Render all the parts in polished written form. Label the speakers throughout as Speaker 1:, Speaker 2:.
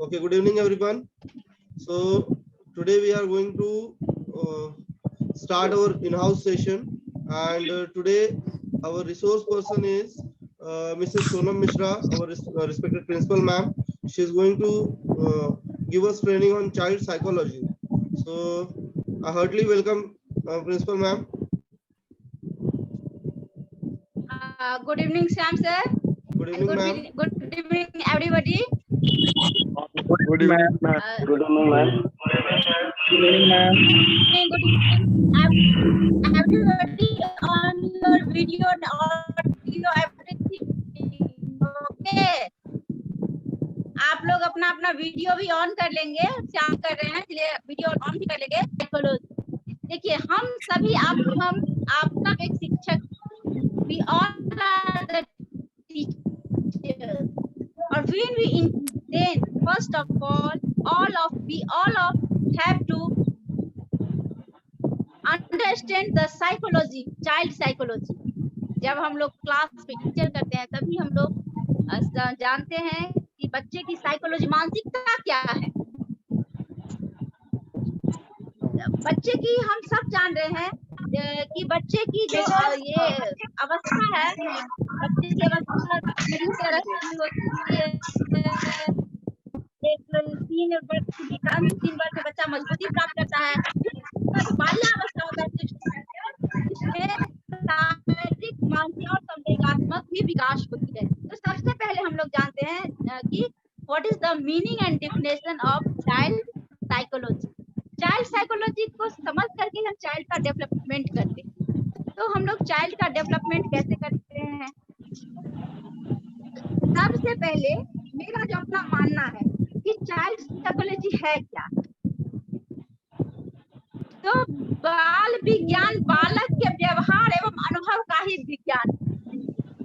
Speaker 1: Okay, good evening everyone. So today we are going to start our in-house session, and today our resource person is Mrs. Sonam Mishra, our respected principal ma'am. She is going to give us training on child psychology. So I heartily welcome principal ma'am.
Speaker 2: Good evening, Sam sir.
Speaker 1: Good evening, ma'am.
Speaker 2: Good evening, everybody.
Speaker 3: Good evening, ma'am.
Speaker 4: Good evening, ma'am.
Speaker 3: Good evening, ma'am.
Speaker 2: Good evening, everybody on your video and audio everything. Okay. आप लोग अपना अपना video भी on कर लेंगे, क्या कर रहे हैं इसलिए वीडियो ऑन भी कर लेंगे। देखिए हम सभी हम आपका एक शिक्षक, we all are the teachers, or when we then first of all we have to understand the psychology, child psychology. जब हम लोग क्लास में टीचर करते हैं तभी हम लोग जानते हैं कि बच्चे की साइकोलॉजी, मानसिकता क्या है। बच्चे की हम सब जान रहे हैं कि बच्चे की जो ये अवस्था है, बच्चे की अवस्था तीन तरह की होती है। एक 3 वर्ष में बच्चा मजबूती प्राप्त करता है, जो बाल्यावस्था होता है जिसमें शारीरिक, मानसिक और संवेगात्मक भी विकास होती है। तो सबसे पहले हम लोग जानते हैं कि what is the meaning and definition of child psychology. Child psychology को समझ करके हम चाइल्ड का डेवलपमेंट करते हैं। तो हम लोग चाइल्ड का डेवलपमेंट कैसे करते हैं? सबसे पहले मेरा जो अपना मानना है कि चाइल्ड साइकोलॉजी है क्या, तो बाल विज्ञान बालक के व्यवहार एवं अनुभव का ही विज्ञान।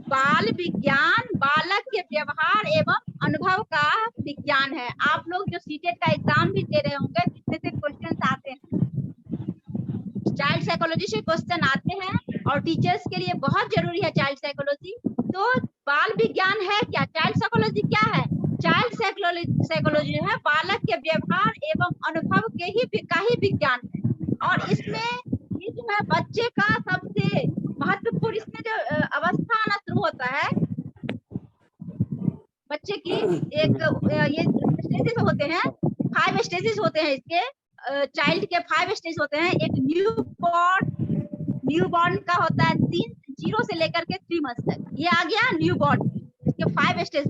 Speaker 2: बाल विज्ञान बालक के व्यवहार एवं अनुभव का विज्ञान है। आप लोग जो सीटेट का एग्जाम भी दे रहे होंगे, जिसमें से क्वेश्चन आते हैं, चाइल्ड साइकोलॉजी से क्वेश्चन आते हैं और टीचर्स के लिए बहुत जरूरी है चाइल्ड साइकोलॉजी। तो बाल विज्ञान है क्या, चाइल्ड साइकोलॉजी क्या है? चाइल्ड साइकोलॉजी है बालक के व्यवहार एवं अनुभव के ही विज्ञान है। और इसमें ये जो है बच्चे का सबसे महत्वपूर्ण, इसमें जो अवस्था आना शुरू होता है बच्चे की, एक ये स्टेजेस होते हैं, 5 स्टेजेस होते हैं इसके। चाइल्ड के 5 स्टेज होते हैं। एक न्यू बॉर्न का होता है 0 से लेकर के 3 मंथ तक, ये आ गया न्यू बॉर्न, इसके 5 स्टेज।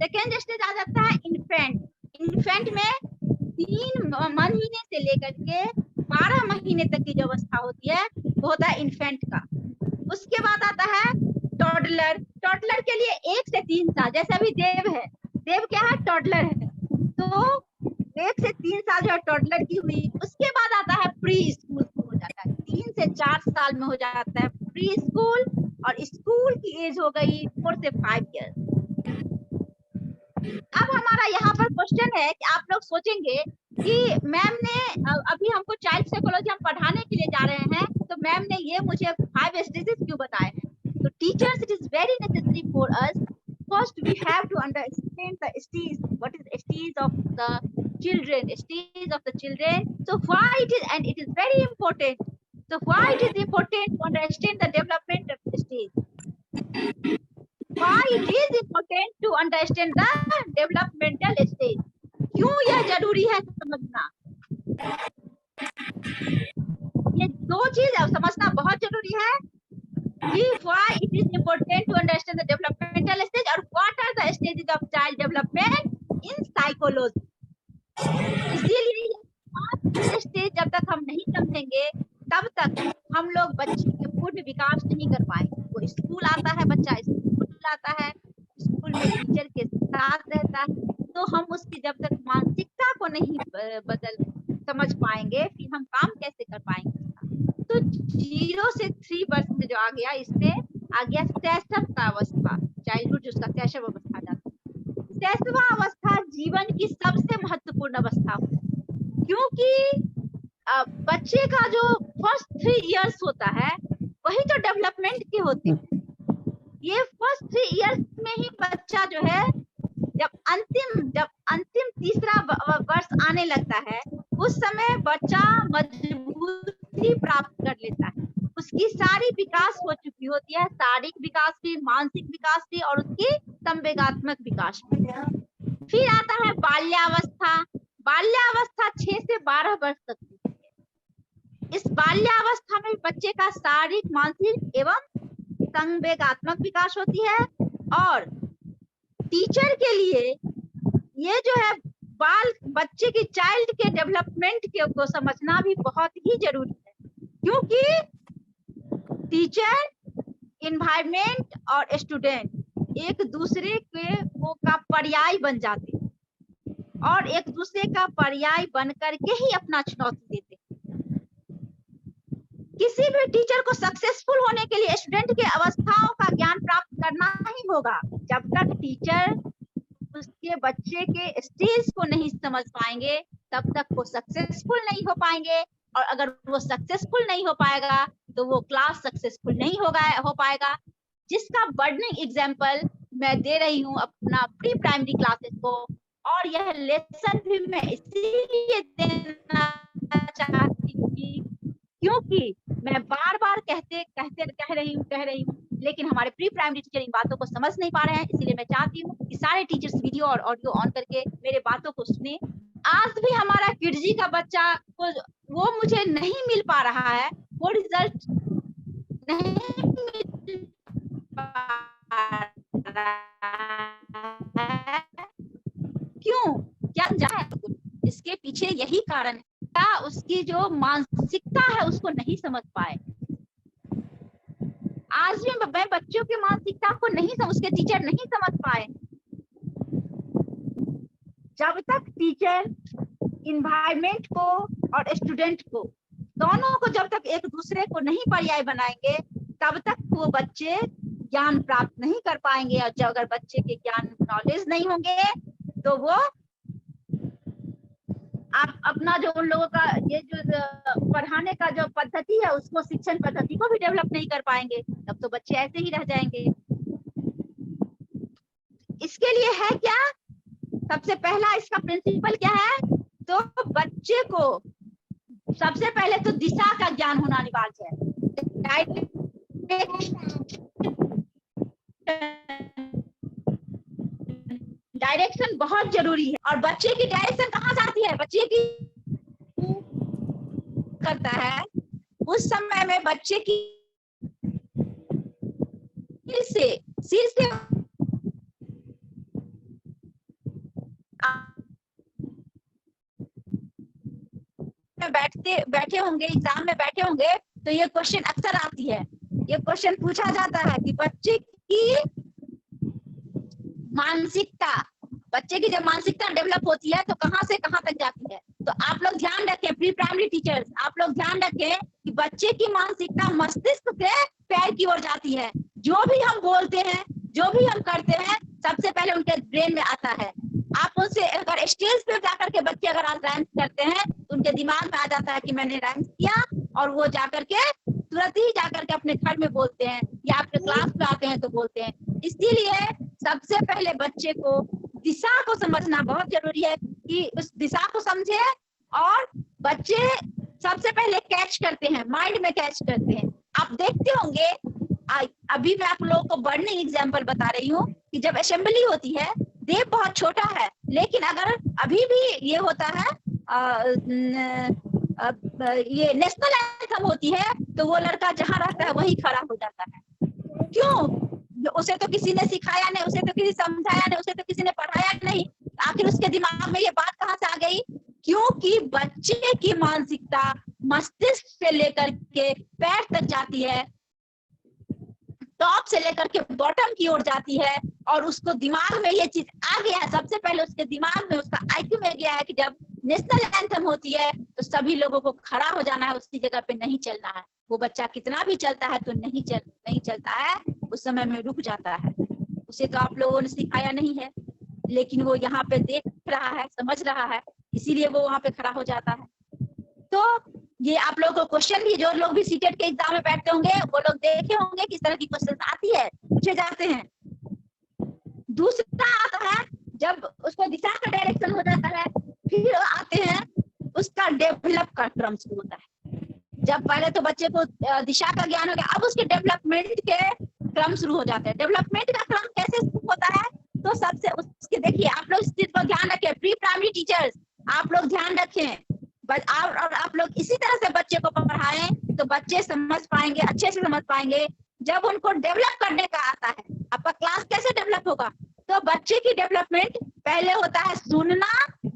Speaker 2: सेकेंड स्टेज आ जाता है इन्फेंट। इन्फेंट में 3 महीने से लेकर के 12 महीने तक की जो अवस्था होती है वो होता है इन्फेंट का। उसके बाद आता है टॉडलर। टॉडलर के लिए 1 से 3 साल, जैसे अभी देव है, देव क्या है, टॉडलर है। तो 1 से 3 साल जो टॉडलर की हुई। उसके बाद आता है प्री स्कूल हो जाता है, 3 से 4 साल में हो जाता है प्री स्कूल, और स्कूल की एज हो गई 4 से 5 ईयर्स। अब हमारा यहाँ पर क्वेश्चन है कि आप लोग सोचेंगे कि मैम ने अभी हमको चाइल्ड साइकोलॉजी हम पढ़ाने के लिए जा रहे हैं, तो मैम ने ये मुझे 5 स्टेजेस क्यों बताए हैं? तो teachers, it is very necessary for us, first we have to understand the stage, what is the stage of the children, so why it is, and it is very important, so why it is important to understand the development of the stage, why it is important to understand the developmental stage, क्यों यह जरूरी है समझना। ये 2 चीज समझना बहुत जरूरी है कि why it is important to understand the developmental stage और what are the stages of child development in psychology। इसीलिए ये स्टेज जब तक हम नहीं समझेंगे तब तक हम लोग बच्चे के पूर्ण विकास नहीं कर पाएंगे। वो स्कूल आता है, बच्चा स्कूल आता है, स्कूल में टीचर के साथ रहता है, तो हम उसकी जब तक मानसिकता को नहीं समझ पाएंगे फिर हम काम कैसे कर पाएंगे। तो 0 से 3 वर्ष में जो आ गया, इसमें आ गया शैशव का अवस्था, चाइल्डहुड जिसका शैशव अवस्था जाता है। शैशव अवस्था जीवन की सबसे महत्वपूर्ण अवस्था, क्योंकि बच्चे का जो फर्स्ट 3 इयर्स होता है वही तो डेवलपमेंट के होते हैं। ये फर्स्ट 3 इयर्स में ही बच्चा जो है जब अंतिम तीसरा होने लगता है उस समय बच्चा मजबूती प्राप्त कर लेता है, उसकी सारी विकास हो चुकी होती है, शारीरिक विकास भी, मानसिक विकास भी और उसकी संवेगात्मक विकास भी। फिर आता है बाल्यावस्था। बाल्यावस्था 6 से 12 वर्ष तक होती है। इस बाल्यावस्था में बच्चे का शारीरिक, मानसिक एवं संवेगात्मक विकास होती है और टीचर के लिए ये जो है बच्चे की चाइल्ड के डेवलपमेंट को समझना भी बहुत ही जरूरी है, क्योंकि टीचर, इन्वायरमेंट और स्टूडेंट एक दूसरे के का पर्याय बन जाते हैं और एक दूसरे का पर्याय बन करके ही अपना चुनौती देते हैं। किसी भी टीचर को सक्सेसफुल होने के लिए स्टूडेंट के अवस्थाओं का ज्ञान प्राप्त करना ही होगा। जब तक टीचर उसके बच्चे के स्टेज को नहीं समझ पाएंगे तब तक वो सक्सेसफुल नहीं हो पाएंगे, और अगर वो सक्सेसफुल नहीं हो पाएगा तो वो क्लास सक्सेसफुल नहीं हो पाएगा। जिसका बर्निंग एग्जांपल मैं दे रही हूँ अपना प्री प्राइमरी क्लासेस को, और यह लेसन भी मैं इसीलिए देना चाहती हूँ क्योंकि मैं बार बार कह रही हूँ लेकिन हमारे प्री प्राइमरी टीचर इन बातों को समझ नहीं पा रहे हैं। इसलिए मैं चाहती हूँ कि सारे टीचर्स वीडियो और ऑडियो ऑन करके मेरे बातों को सुने। आज भी हमारा किडजी का बच्चा को वो मुझे नहीं मिल पा रहा है, वो रिजल्ट नहीं मिल पा रहा है। क्यों? क्या जाए? इसके पीछे यही कारण है, क्या उसकी जो मानसिकता है उसको नहीं समझ पाए। आज भी मैं बच्चों की मानसिकता को उसके टीचर नहीं समझ पाए। जब तक टीचर इन्वायरमेंट को और स्टूडेंट को दोनों को जब तक एक दूसरे को नहीं पर्याय बनाएंगे तब तक वो बच्चे ज्ञान प्राप्त नहीं कर पाएंगे, और जब अगर बच्चे के ज्ञान नॉलेज नहीं होंगे तो वो आप अपना जो उन लोगों का ये जो पढ़ाने का जो पद्धति है उसको, शिक्षण पद्धति को भी डेवलप नहीं कर पाएंगे, तब तो बच्चे ऐसे ही रह जाएंगे। इसके लिए है क्या, सबसे पहला इसका प्रिंसिपल क्या है, तो बच्चे को सबसे पहले तो दिशा का ज्ञान होना अनिवार्य है। डायरेक्शन बहुत जरूरी है, और बच्चे की डायरेक्शन कहाँ जाती है, बच्चे की करता है उस समय में बच्चे की सिर से बैठे होंगे, एग्जाम में बैठे होंगे तो ये क्वेश्चन अक्सर आती है। ये क्वेश्चन पूछा जाता है कि बच्चे की मानसिकता, बच्चे की जब मानसिकता डेवलप होती है तो कहाँ से कहाँ तक जाती है। तो आप लोग ध्यान रखें, प्री प्राइमरी टीचर्स आप लोग ध्यान रखें कि बच्चे की मानसिकता मस्तिष्क से पैर की ओर जाती है। जो भी हम बोलते हैं, जो भी हम करते हैं, सबसे पहले उनके ब्रेन में आता है। आप उनसे अगर स्टेज पे जाकर के बच्चे अगर राइम्स करते हैं तो उनके दिमाग में आ जाता है कि मैंने राइम्स किया, और वो जाकर के तुरंत ही जाकर के अपने घर में बोलते हैं या आपके क्लास में आते हैं तो बोलते हैं। इसीलिए सबसे पहले बच्चे को दिशा को समझना बहुत जरूरी है कि उस दिशा को समझे, और बच्चे सबसे पहले कैच करते हैं, माइंड में कैच करते हैं। आप देखते होंगे, अभी मैं आप लोगों को बर्निंग एग्जांपल बता रही हूँ कि जब असेंबली होती है, देव बहुत छोटा है, लेकिन अगर अभी भी ये होता है ये नेशनल एंथम होती है तो वो लड़का जहाँ रहता है वही खड़ा हो जाता है। क्यों? उसे तो किसी ने सिखाया नहीं, उसे तो किसी समझाया नहीं, उसे तो किसी ने पढ़ाया नहीं, आखिर उसके दिमाग में ये बात कहाँ से आ गई? क्योंकि बच्चे की मानसिकता मस्तिष्क से लेकर के पैर तक जाती है, टॉप से लेकर के बॉटम की ओर जाती है, और उसको दिमाग में ये चीज आ गया है। सबसे पहले उसके दिमाग में, उसका आईक्यू में गया है कि जब नेशनल एंथम होती है तो सभी लोगों को खड़ा हो जाना है, उसकी जगह पे नहीं चलना है। वो बच्चा कितना भी चलता है तो नहीं चलता है, उस समय में रुक जाता है। उसे तो आप लोगों ने सिखाया नहीं है, लेकिन वो यहाँ पे देख रहा है, समझ रहा है, इसीलिए वो वहां पे खड़ा हो जाता है। तो ये आप लोगों को क्वेश्चन भी, जो लोग भी सीटेट के एग्जाम में बैठते होंगे वो लोग देखे होंगे किस तरह की क्वेश्चन आती है, पूछे जाते हैं। दूसरा आता है जब उसको दिशा का डायरेक्शन हो जाता है फिर आते हैं उसका डेवलप का क्रम शुरू होता है। जब पहले तो बच्चे को दिशा का ज्ञान हो गया, अब उसके डेवलपमेंट के क्रम शुरू हो जाते हैं। डेवलपमेंट का क्रम कैसे शुरू होता है, तो सबसे उसके देखिए, आप लोग इस चीज को ध्यान रखें, प्री प्राइमरी टीचर्स आप लोग ध्यान रखें, और आप लोग इसी तरह से बच्चे को पढ़ाएं तो बच्चे समझ पाएंगे, अच्छे से समझ पाएंगे। जब उनको डेवलप करने का आता है, आपका क्लास कैसे डेवलप होगा, तो बच्चे की डेवलपमेंट पहले होता है सुनना,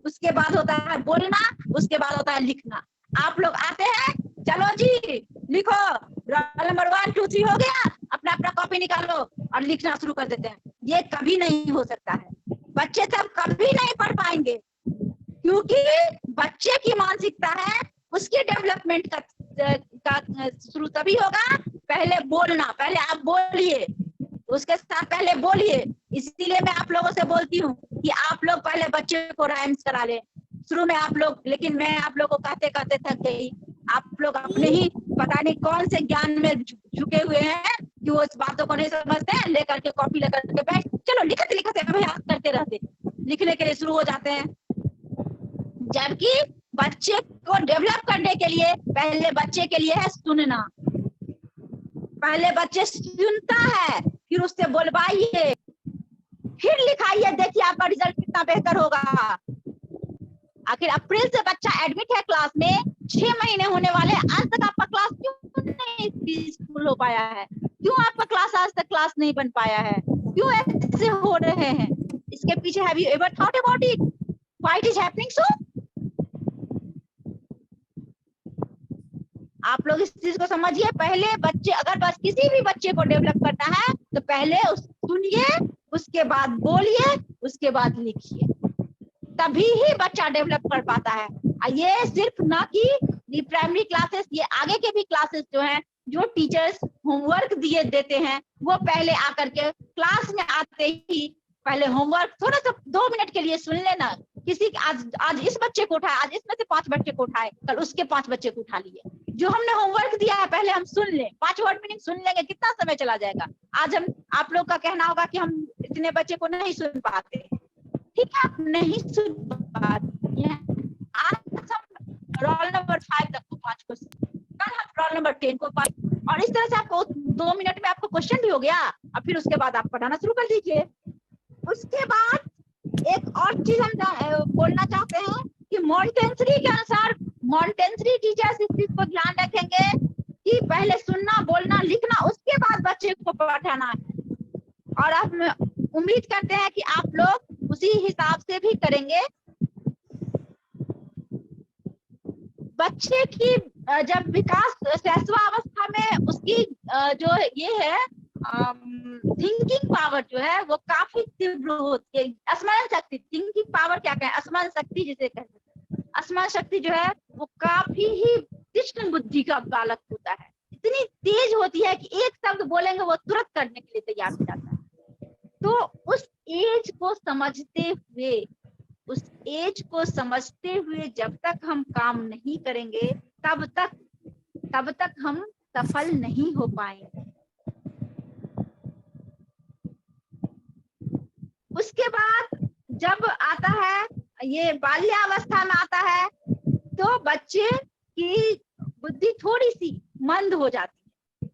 Speaker 2: उसके बाद होता है बोलना, उसके बाद होता है लिखना। आप लोग आते हैं, चलो जी लिखो, रोल नंबर 1 2 3 हो गया, अपना अपना कॉपी निकालो और लिखना शुरू कर देते हैं। ये कभी नहीं हो सकता है, बच्चे तब कभी नहीं पढ़ पाएंगे, क्योंकि बच्चे की मानसिकता है, उसकी डेवलपमेंट का शुरू तभी होगा, पहले बोलना, पहले आप बोलिए, उसके साथ पहले बोलिए। इसीलिए मैं आप लोगों से बोलती हूँ कि आप लोग पहले बच्चे को राइम्स करा ले शुरू में आप लोग, लेकिन मैं आप लोगों को कहते कहते थक गई। आप लोग अपने ही पता नहीं कौन से ज्ञान में झुके हुए हैं कि वो इस बातों को नहीं समझते हैं, लेकर के कॉपी लेकर के बैठ, चलो लिखते लिखते अभ्यास करते रहते, लिखने के लिए शुरू हो जाते हैं। जबकि बच्चे को डेवलप करने के लिए पहले बच्चे के लिए है सुनना, पहले बच्चे सुनता है, फिर उससे बोलवाइए, फिर लिखाइए, देखिए आपका रिजल्ट कितना बेहतर होगा। आखिर अप्रैल से बच्चा एडमिट है क्लास में, 6 महीने होने वाले, आज तक आपका क्लास क्यों नहीं पीसफुल हो पाया है, क्यों आपका क्लास आज तक क्लास नहीं बन पाया है, क्यों ऐसे हो रहे हैं, इसके पीछे have you ever thought about it, why it is happening so? आप लोग इस चीज को समझिए, पहले बच्चे, अगर बस किसी भी बच्चे को डेवलप करना है तो पहले सुनिए, उसके बाद बोलिए, उसके बाद लिखिए, तभी ही बच्चा डेवलप कर पाता है। ये सिर्फ ना कि प्राइमरी क्लासेस, ये आगे के भी क्लासेस जो हैं, जो टीचर्स होमवर्क दिए देते हैं, वो पहले आकर के क्लास में आते ही पहले होमवर्क थोड़ा सा 2 मिनट के लिए सुन लेना। किसी आज इस बच्चे को उठाए, आज इसमें से 5 बच्चे को उठाए, कल उसके 5 बच्चे को उठा लिए, जो हमने होमवर्क दिया है पहले हम सुन लें, 5 वर्ड मीनिंग सुन लेंगे, कितना समय चला जाएगा। आज हम आप लोग का कहना होगा कि हम इतने बच्चे को नहीं सुन पाते, ठीक है, आप नहीं सुन पाते हैं। आज हम रोल नंबर 5 तक को 5 क्वेश्चन, कल हम रोल नंबर 10 को 5, और इस तरह से आपको 2 मिनट में आपको क्वेश्चन भी हो गया, और फिर उसके बाद आप पढ़ाना शुरू कर दीजिए। उसके बाद एक और चीज हम बोलना चाहते हैं कि मॉन्टेसरी के अनुसार, मॉन्टेसरी टीचर्स इस चीज को ध्यान रखेंगे कि पहले सुनना, बोलना, लिखना, उसके बाद बच्चे को पढ़ाना है। और आप उम्मीद करते हैं कि आप लोग उसी हिसाब से भी करेंगे। बच्चे की जब विकास शैशवावस्था में उसकी जो ये है थिंकिंग पावर जो है वो काफी तीव्र होती है। स्मरण शक्ति, थिंकिंग पावर क्या कहें, स्मरण शक्ति जिसे कहते हैं, स्मरण शक्ति जो है वो काफी ही तीक्ष्ण बुद्धि का बालक होता है, इतनी तेज होती है कि एक शब्द बोलेंगे वो तुरंत करने के लिए तैयार हो जाता है। तो उस एज को समझते हुए जब तक हम काम नहीं करेंगे तब तक हम सफल नहीं हो पाएंगे। उसके बाद जब आता है, ये बाल्यावस्था में आता है, तो बच्चे की बुद्धि थोड़ी सी मंद हो जाती है,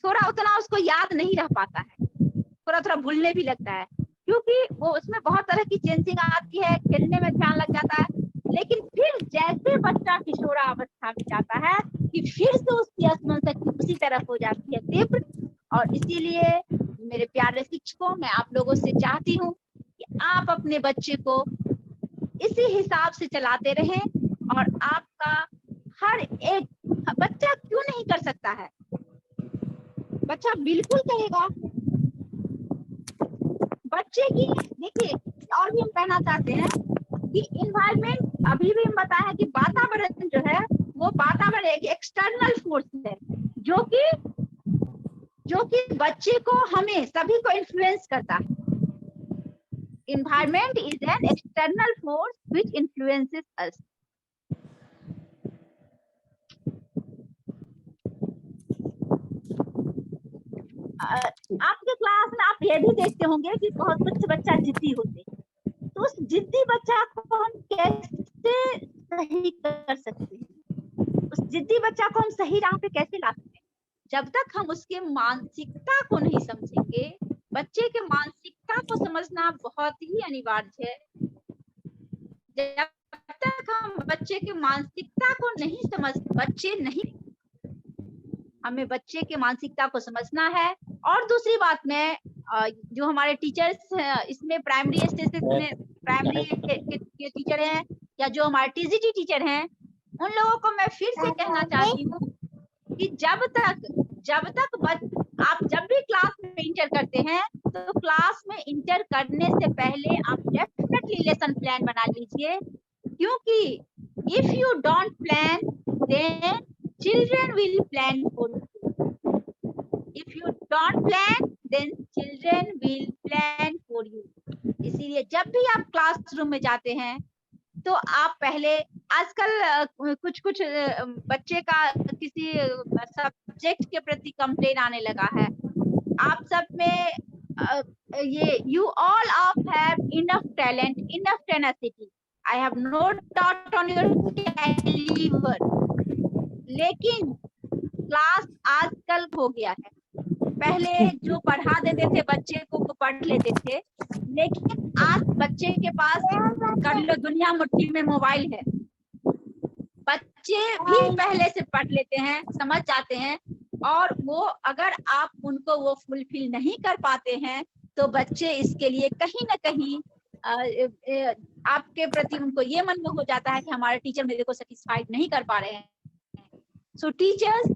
Speaker 2: थोड़ा उतना उसको याद नहीं रह पाता है, थोड़ा थोड़ा भूलने भी लगता है, क्योंकि वो उसमें बहुत तरह की चेंजिंग आती है, खेलने में ध्यान लग जाता है। लेकिन फिर जैसे बच्चा किशोरावस्था में जाता है कि फिर से उसकी स्मरण शक्ति उसी तरफ हो जाती है तीव्र। और इसीलिए मेरे प्यारे शिक्षकों, मैं आप लोगों से चाहती हूँ कि आप अपने बच्चे को इसी हिसाब से चलाते रहें, और आपका हर एक बच्चा क्यों नहीं कर सकता है, बच्चा बिल्कुल करेगा। बच्चे की देखिए, और भी हम कहना चाहते हैं कि इन्वायरमेंट, अभी भी हम बताया कि वातावरण जो है वो वातावरण एक एक्सटर्नल फोर्स है जो कि बच्चे को, हमें सभी को इन्फ्लुएंस करता है। Environment is an external force which influences us. आपके क्लास में आप ये भी देखते होंगे कि बहुत कुछ बच्चा जिद्दी होते हैं, तो उस जिद्दी बच्चा को हम कैसे कैसे सही कर सकते हैं, उस जिद्दी बच्चा को हम सही राह पे कैसे ला सकते हैं? जब तक हम उसके मानसिकता को नहीं समझेंगे, बच्चे के मानसिकता को समझना बहुत ही अनिवार्य है। जब तक हम बच्चे के मानसिकता को नहीं समझ, बच्चे नहीं, हमें बच्चे के मानसिकता को समझना है। और दूसरी बात में जो हमारे टीचर्स इसमें प्राइमरी स्टेज में प्राइमरी के टीचर हैं या जो हमारे टीजीटी टीचर हैं, उन लोगों को मैं फिर से कहना चाहती हूँ कि जब तक आप जब भी क्लास में इंटर करते हैं तो क्लास में इंटर करने से पहले आप डेफिनेटली लेसन प्लान बना लीजिए, क्योंकि if you don't plan then children will plan for you. If you don't plan then children will plan for you. इसीलिए जब भी आप क्लासरूम में जाते हैं तो आप पहले, आजकल कुछ बच्चे का किसी सब्जेक्ट के प्रति कंप्लेन आने लगा है। आप सब में ये you all of have enough talent, enough tenacity, I have no doubt on your calibre, लेकिन क्लास आजकल हो गया है। पहले जो पढ़ा देते थे बच्चे को वो पढ़ लेते थे, लेकिन आज बच्चे के पास कर लो दुनिया मुट्ठी में मोबाइल है, बच्चे भी पहले से पढ़ लेते हैं, समझ जाते हैं, और वो अगर आप उनको वो फुलफिल नहीं कर पाते हैं तो बच्चे इसके लिए कहीं ना कहीं आपके प्रति उनको ये मन में हो जाता है कि हमारे टीचर मेरे को सेटिस्फाइड नहीं कर पा रहे हैं। So teachers,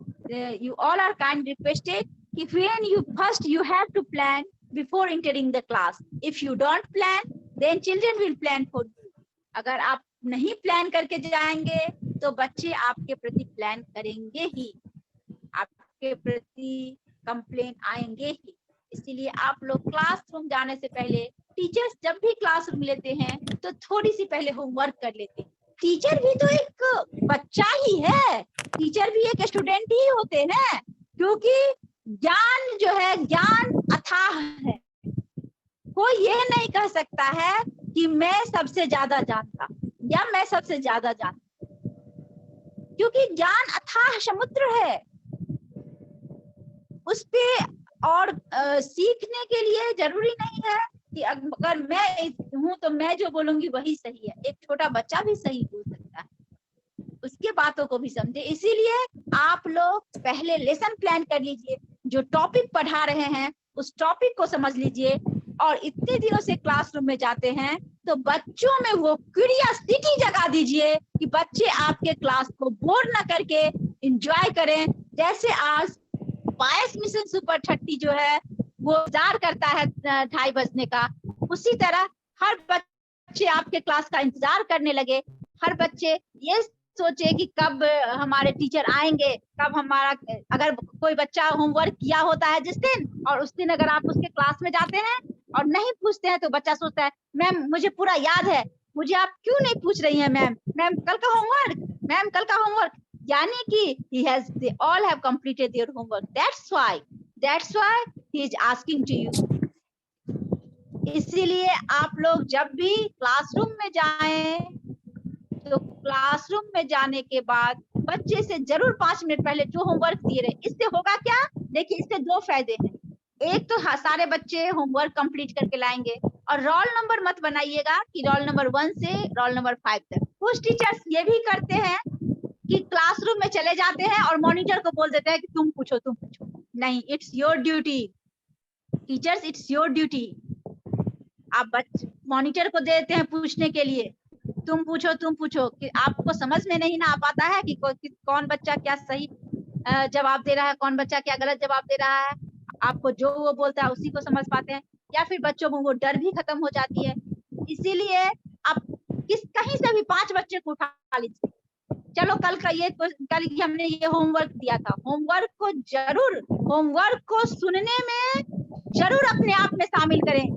Speaker 2: you all are kind requested कि when you first you have to plan before entering the class. If you don't plan, then children will plan for you. अगर आप नहीं प्लान करके जाएंगे तो बच्चे आपके प्रति प्लान करेंगे ही, आपके प्रति कंप्लेन आएंगे ही। इसीलिए आप लोग क्लासरूम जाने से पहले, टीचर्स जब भी क्लासरूम लेते हैं तो थोड़ी सी पहले होमवर्क कर लेते हैं। टीचर भी तो एक बच्चा ही है, टीचर भी एक स्टूडेंट ही होते हैं, क्योंकि ज्ञान जो है, ज्ञान अथाह है। कोई ये नहीं कह सकता है कि मैं सबसे ज्यादा जानता या मैं सबसे ज्यादा जानता, क्योंकि ज्ञान अथाह समुद्र है उस पे। और सीखने के लिए जरूरी नहीं है कि अगर मैं हूं तो मैं जो बोलूंगी वही सही है, एक छोटा बच्चा भी सही बोल सकता है, उसके बातों को भी समझे। इसीलिए आप लोग पहले लेसन प्लान कर लीजिए, जो टॉपिक पढ़ा रहे हैं उस टॉपिक को समझ लीजिए, और इतने दिनों से क्लासरूम में जाते हैं तो बच्चों में वो क्यूरियोसिटी जगा दीजिए कि बच्चे आपके क्लास को बोर ना करके एंजॉय करें। जैसे आज पायस मिशन सुपर 30 जो है वो इंतजार करता है 2:30 बजने का, उसी तरह हर बच्चे आपके क्लास का इंतजार करने लगे। हर बच्चे ये सोचे कि कब हमारे टीचर आएंगे, कब हमारा, अगर कोई बच्चा होमवर्क किया होता है जिस दिन, और उस दिन अगर आप उसके क्लास में जाते हैं और नहीं पूछते हैं तो बच्चा सोचता है मैम मुझे पूरा याद है, मुझे आप क्यों नहीं पूछ रही हैं मैम, मैम कल का होमवर्क, मैम कल का होमवर्क। यानी कि they all have completed their homework, that's why he is asking to you। इसीलिए आप लोग जब भी क्लासरूम में जाएं तो क्लासरूम में जाने के बाद बच्चे से जरूर 5 मिनट पहले जो होमवर्क दिए रहे। इससे होगा क्या, देखिए इससे 2 फायदे हैं। एक तो सारे बच्चे होमवर्क कंप्लीट करके लाएंगे, और रोल नंबर मत बनाइएगा कि रोल नंबर 1 से रोल नंबर 5 तक। कुछ टीचर्स ये भी करते हैं कि क्लासरूम में चले जाते हैं और मॉनिटर को बोल देते हैं कि तुम पूछो तुम पूछो। नहीं, it's your duty teachers, it's your duty. आप मॉनिटर को देते हैं पूछने के लिए, तुम पूछो कि आपको समझ में नहीं ना आ पाता है कि कौन बच्चा क्या सही जवाब दे रहा है, कौन बच्चा क्या गलत जवाब दे रहा है। आपको जो वो बोलता है उसी को समझ पाते हैं, या फिर बच्चों में वो डर भी खत्म हो जाती है। इसीलिए आप कहीं से भी 5 बच्चे को उठा लीजिए, चलो कल हमने ये होमवर्क दिया था, होमवर्क को सुनने में जरूर अपने आप में शामिल करें।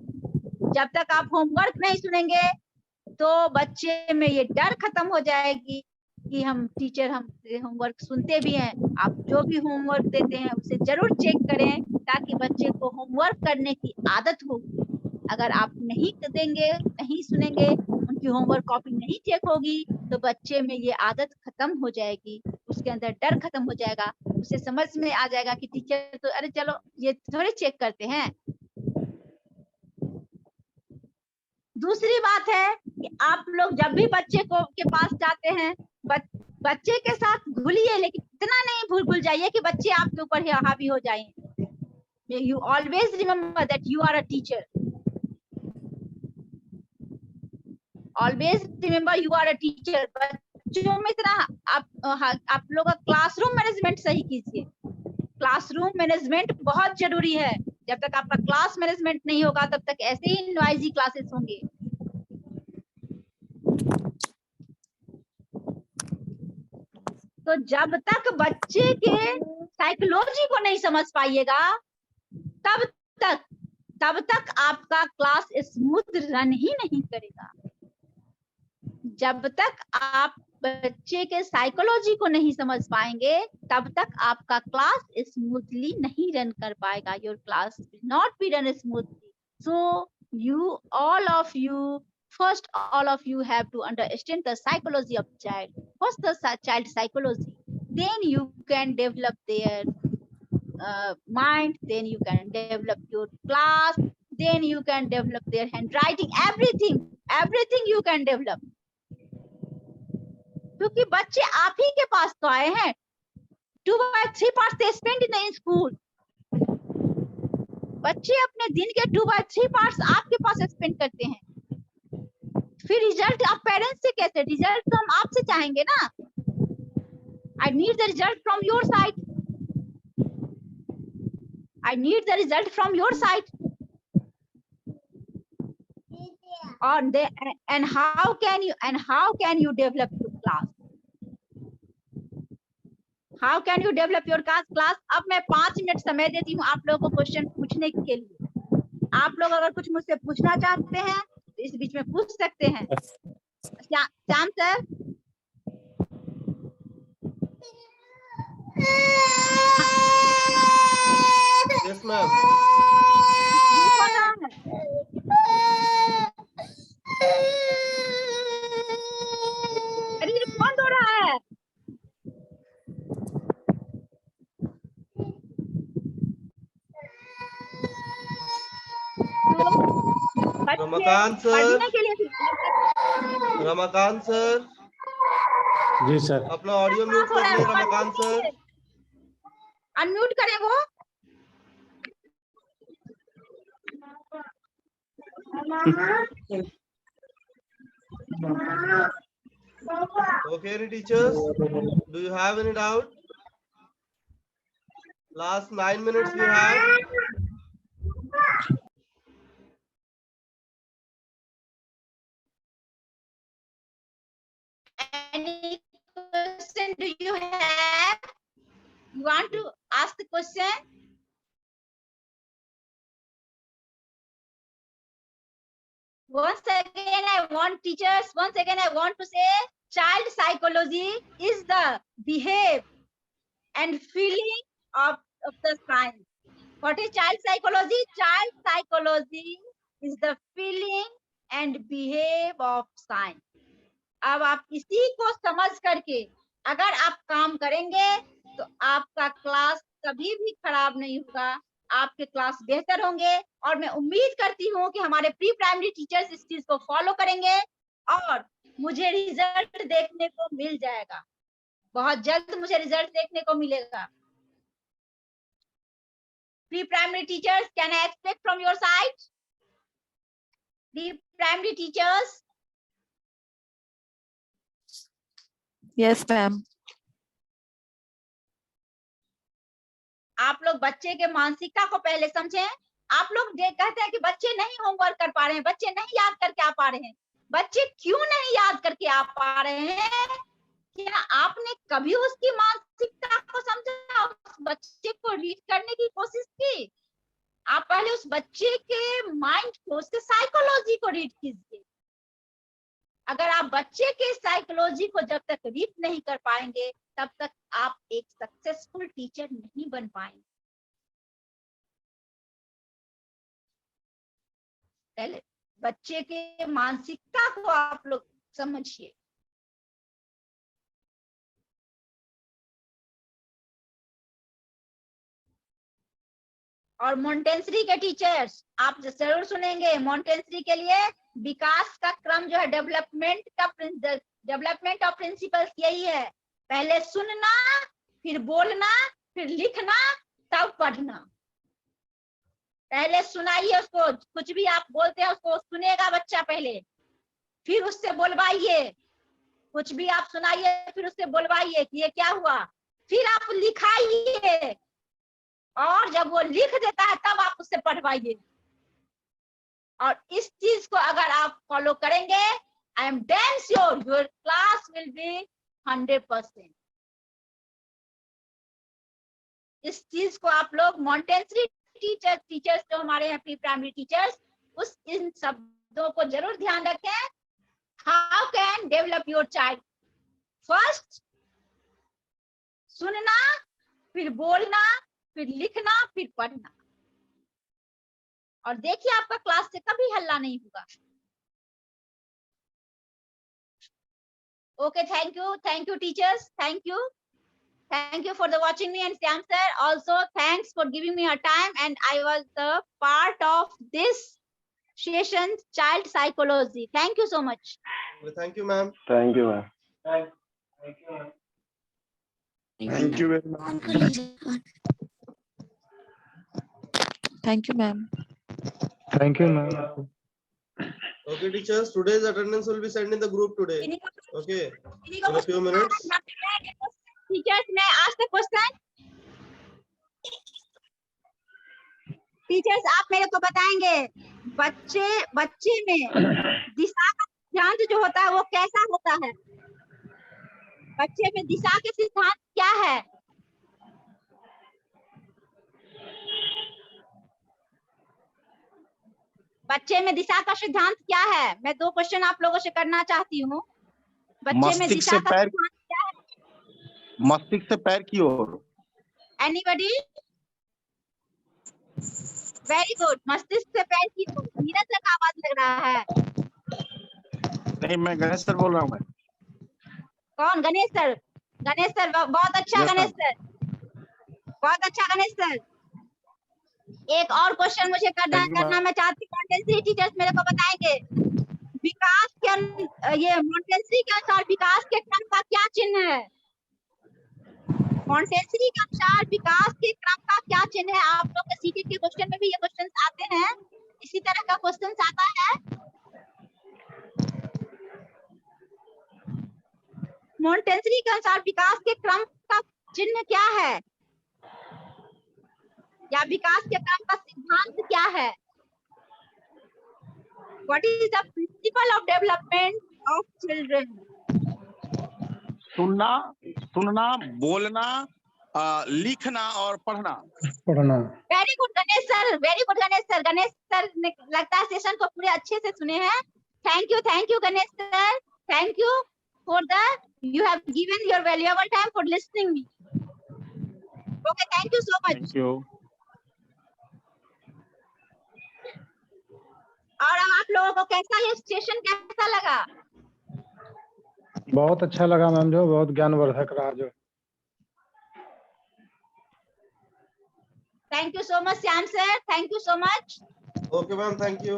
Speaker 2: जब तक आप होमवर्क नहीं सुनेंगे तो बच्चे में ये डर खत्म हो जाएगी कि हम टीचर हम होमवर्क सुनते भी हैं। आप जो भी होमवर्क देते हैं उसे जरूर चेक करें ताकि बच्चे को होमवर्क करने की आदत हो। अगर आप नहीं देंगे, नहीं सुनेंगे, उनकी होमवर्क कॉपी नहीं चेक होगी तो बच्चे में ये आदत खत्म हो जाएगी, उसके अंदर डर खत्म हो जाएगा, उसे समझ में आ जाएगा कि टीचर तो अरे चलो ये थोड़े चेक करते हैं। दूसरी बात है कि आप लोग जब भी बच्चे को के पास जाते हैं, बच्चे के साथ घुलिए, लेकिन इतना नहीं घुल जाइए कि बच्चे आपके ऊपर हावी हो जाएं। You always remember that you are a teacher. Always remember you are a teacher. बच्चों में इतना आप लोग का क्लासरूम मैनेजमेंट सही कीजिए। क्लासरूम मैनेजमेंट बहुत जरूरी है। जब तक आपका क्लास मैनेजमेंट नहीं होगा तब तक ऐसे ही नॉइजी क्लासेस होंगे। तो जब तक बच्चे के साइकोलॉजी को नहीं समझ पाइएगा तब तक आपका क्लास स्मूथ रन ही नहीं करेगा। जब तक आप बच्चे के साइकोलॉजी को नहीं समझ पाएंगे तब तक आपका क्लास स्मूथली नहीं रन कर पाएगा। Your class will not be run smoothly. So you first all of you have to understand the psychology of child. First the child psychology, then you can develop their mind, then you can develop your class, then you can develop their handwriting, everything you can develop. क्योंकि बच्चे आप ही के पास तो आए हैं। 2/3 parts they spend in the school. बच्चे अपने दिन के 2/3 parts आपके पास स्पेंड करते हैं। फिर रिजल्ट आप पेरेंट्स से कैसे? रिजल्ट तो हम आपसे चाहेंगे ना। I need the result from your side. I need the result from your side. And how can you develop your class? How can you develop your class? अब मैं 5 मिनट समय देती हूँ आप लोगों को क्वेश्चन पूछने के लिए। आप लोग अगर कुछ मुझसे पूछना चाहते हैं तो इस बीच में पूछ सकते हैं। Shyam sir,
Speaker 1: Yes, ma'am.
Speaker 2: अरे ये कौन रो रहा है?
Speaker 1: रमाकांत सर,
Speaker 2: पढ़ने के लिए
Speaker 1: रमाकांत सर,
Speaker 3: जी सर।
Speaker 1: अपना ऑडियो म्यूट कर ले रमाकांत सर।
Speaker 2: अनम्यूट करें वो।
Speaker 1: Okay, any teachers? Do you have any doubt? Last 9 minutes we have.
Speaker 2: Any question do you have? You want to ask the question? Once again, I want to say child psychology is the behave and feeling of the science. What is child psychology? Child psychology is the feeling and behave of science. अब आप इसी को समझ करके अगर आप काम करेंगे तो आपका क्लास कभी भी खराब नहीं होगा, आपके क्लास बेहतर होंगे। और मैं उम्मीद करती हूँ कि हमारे प्री प्राइमरी टीचर्स इस चीज को फॉलो करेंगे और मुझे रिजल्ट देखने को मिल जाएगा। बहुत जल्द मुझे रिजल्ट देखने को मिलेगा। Pre primary teachers, can I expect from your side? Pre primary teachers?
Speaker 4: Yes ma'am.
Speaker 2: आप लोग बच्चे के मानसिकता को पहले समझें। आप लोग कहते हैं कि बच्चे नहीं होमवर्क कर पा रहे हैं, बच्चे नहीं याद करके आ पा रहे हैं। बच्चे क्यों नहीं याद करके आ पा रहे हैं? क्या आपने कभी उसकी मानसिकता को समझा, उस बच्चे को रीड करने की कोशिश की? आप पहले उस बच्चे के माइंड को, उसके साइकोलॉजी को रीड कीजिए। अगर आप बच्चे के साइकोलॉजी को जब तक रीड नहीं कर पाएंगे तब तक आप एक सक्सेसफुल टीचर नहीं बन पाएंगे। पहले बच्चे के मानसिकता को आप लोग समझिए। और मॉन्टेसरी के टीचर्स आप जरूर सुनेंगे। मॉन्टेसरी के लिए विकास का क्रम जो है, डेवलपमेंट ऑफ प्रिंसिपल्स यही है, पहले सुनना, फिर बोलना, फिर लिखना, तब पढ़ना। पहले सुनाइए उसको, कुछ भी आप बोलते हैं उसको सुनेगा बच्चा पहले, फिर उससे बोलवाइए। कुछ भी आप सुनाइए फिर उससे बोलवाइए कि ये क्या हुआ, फिर आप लिखाइए, और जब वो लिख देता है तब आप उससे पढ़वाइए। और इस चीज को अगर आप फॉलो करेंगे, I am damn sure your class will be 100%। इस चीज को आप लोग मॉन्टेसरी टीचर्स जो हमारे हैं, प्री प्राइमरी टीचर्स, उस इन शब्दों को जरूर ध्यान रखें। How can develop your child? First सुनना, फिर बोलना, फिर लिखना, फिर पढ़ना। और देखिए आपका क्लास से कभी हल्ला नहीं होगा। Okay, thank you teachers, thank you for the watching me, and Syam sir also thanks for giving me a time, and I was the part of this session, child psychology. Thank you so much.
Speaker 1: Thank you, ma'am.
Speaker 5: Thank you, ma'am.
Speaker 6: Thank you very much.
Speaker 4: Thank you, ma'am.
Speaker 3: Thank you, ma'am.
Speaker 1: Okay, teachers, today's attendance will be sent in the group today. Okay, in a few minutes.
Speaker 2: Teachers, may I ask the question? Teachers आप मेरे को बताएंगे, बच्चे में दिशा का सिद्धांत जो होता है वो कैसा होता है? बच्चे में दिशा के सिद्धांत क्या है? बच्चे में दिशा का सिद्धांत क्या है? मैं 2 क्वेश्चन आप लोगों से करना चाहती हूँ। बच्चे में दिशा का सिद्धांत क्या है?
Speaker 6: मस्तिष्क से पैर की ओर।
Speaker 2: एनीबॉडी? वेरी गुड, मस्तिष्क से पैर की ओर। नीरज सर का आवाज लग रहा है।
Speaker 6: नहीं, मैं गणेश सर बोल रहा हूँ।
Speaker 2: कौन? गणेश सर? गणेश सर बहुत अच्छा।
Speaker 6: Yes,
Speaker 2: गणेश सर बहुत अच्छा। गणेश सर एक और क्वेश्चन मुझे करना मैं चाहती हूँ। मॉन्टेसरी टीचर्स मेरे को बताएंगे, विकास के ये मॉन्टेसरी के अनुसार विकास के क्रम का क्या चिन्ह है? मॉन्टेसरी के अनुसार विकास के क्रम का क्या चिन्ह है? आप लोग के सीटेट के क्वेश्चन में भी ये क्वेश्चंस आते हैं, इसी तरह का क्वेश्चन आता है। मॉन्टेसरी के अनुसार विकास के क्रम का चिन्ह क्या है, या विकास के क्रम का सिद्धांत क्या है? What is the principle of development of children?
Speaker 6: सुनना, बोलना, लिखना और पढ़ना।
Speaker 2: Very good Ganesh sir, very good Ganesh sir. Ganesh sir ने लगता है सेशन को पूरे अच्छे से सुने हैं। Thank you Ganesh sir, thank you for the you have given your valuable time for listening me. Okay, thank you so much.
Speaker 6: Thank you.
Speaker 2: और अब आप लोगों को कैसा ये सेशन कैसा लगा?
Speaker 3: बहुत अच्छा लगा मैम, जो बहुत ज्ञानवर्धक रहा जो।
Speaker 2: Thank you so much, Syam sir. Thank you so much.
Speaker 1: Okay, ma'am. Thank you.